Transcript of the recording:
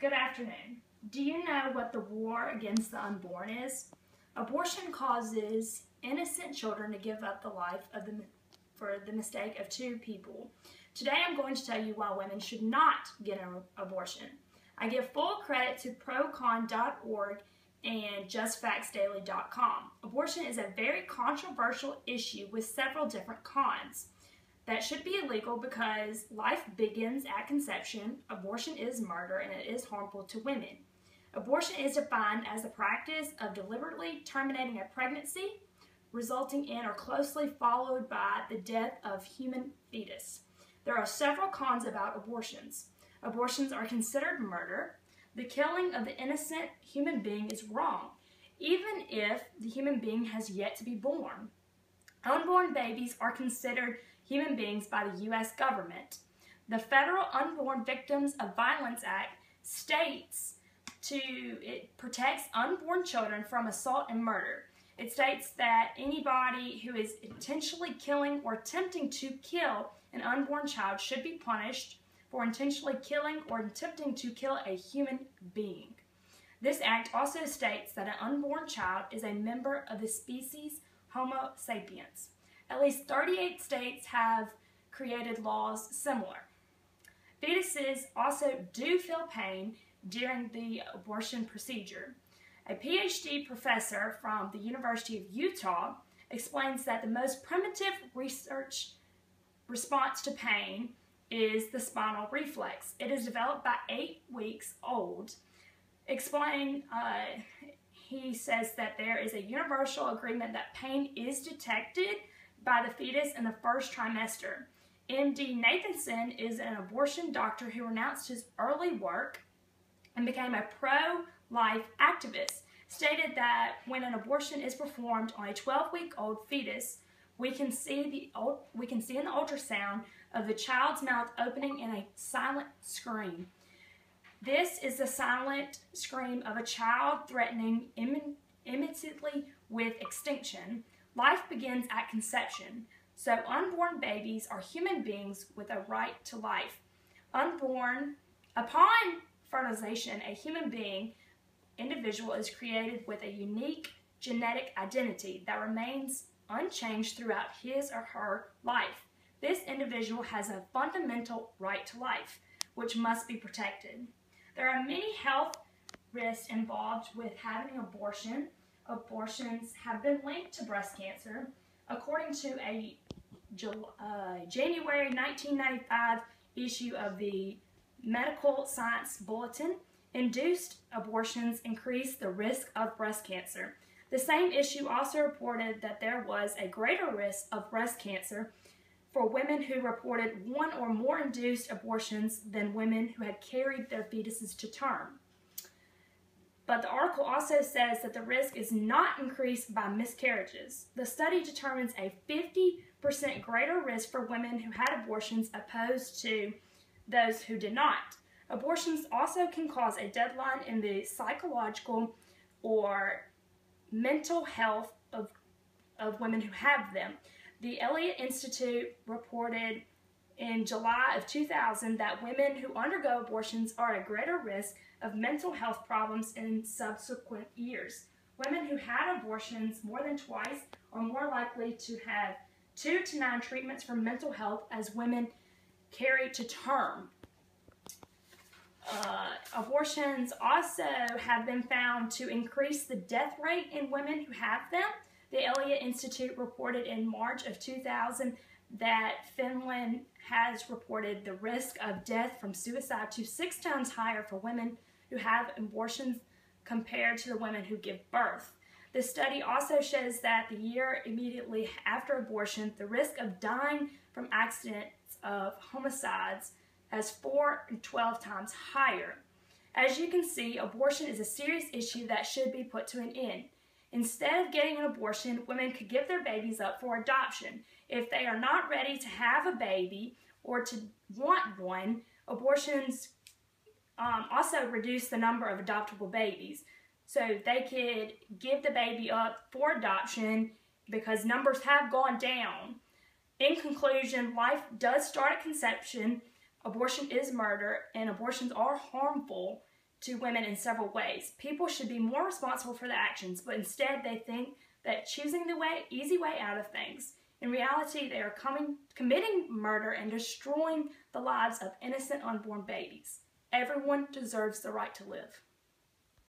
Good afternoon. Do you know what the war against the unborn is? Abortion causes innocent children to give up the life for the mistake of two people. Today I'm going to tell you why women should not get an abortion. I give full credit to procon.org and justfactsdaily.com. Abortion is a very controversial issue with several different cons. That should be illegal because life begins at conception, abortion is murder, and it is harmful to women. Abortion is defined as the practice of deliberately terminating a pregnancy, resulting in or closely followed by the death of human fetus. There are several cons about abortions. Abortions are considered murder. The killing of the innocent human being is wrong, even if the human being has yet to be born. Unborn babies are considered human beings by the U.S. government. The Federal Unborn Victims of Violence Act states it protects unborn children from assault and murder. It states that anybody who is intentionally killing or attempting to kill an unborn child should be punished for intentionally killing or attempting to kill a human being. This act also states that an unborn child is a member of the species Homo sapiens. At least 38 states have created laws similar. Fetuses also do feel pain during the abortion procedure. A PhD professor from the University of Utah explains that the most primitive research response to pain is the spinal reflex. It is developed by 8 weeks old. He says that there is a universal agreement that pain is detected by the fetus in the first trimester. MD Nathanson is an abortion doctor who renounced his early work and became a pro-life activist, stated that when an abortion is performed on a 12-week-old fetus, we can see in the ultrasound of the child's mouth opening in a silent scream. This is the silent scream of a child threatening imminently with extinction. Life begins at conception, so unborn babies are human beings with a right to life. Upon fertilization, a human being individual is created with a unique genetic identity that remains unchanged throughout his or her life. This individual has a fundamental right to life, which must be protected. There are many health risks involved with having an abortion. Abortions have been linked to breast cancer. According to a January 1995 issue of the Medical Science Bulletin, induced abortions increase the risk of breast cancer. The same issue also reported that there was a greater risk of breast cancer for women who reported one or more induced abortions than women who had carried their fetuses to term. But the article also says that the risk is not increased by miscarriages. The study determines a 50% greater risk for women who had abortions opposed to those who did not. Abortions also can cause a decline in the psychological or mental health of women who have them. The Elliott Institute reported in July of 2000 that women who undergo abortions are at greater risk of mental health problems in subsequent years. Women who had abortions more than twice are more likely to have 2 to 9 treatments for mental health as women carry to term. Abortions also have been found to increase the death rate in women who have them. The Elliott Institute reported in March of 2000 that Finland has reported the risk of death from suicide to 6 times higher for women who have abortions compared to the women who give birth. The study also shows that the year immediately after abortion, the risk of dying from accidents of homicides is 4 and 12 times higher. As you can see, abortion is a serious issue that should be put to an end. Instead of getting an abortion, women could give their babies up for adoption. If they are not ready to have a baby or to want one, abortions also reduce the number of adoptable babies. So they could give the baby up for adoption because numbers have gone down. In conclusion, life does start at conception. Abortion is murder, and abortions are harmful to women in several ways. People should be more responsible for their actions, but instead they think that choosing the easy way out of things. In reality, they are committing murder and destroying the lives of innocent unborn babies. Everyone deserves the right to live.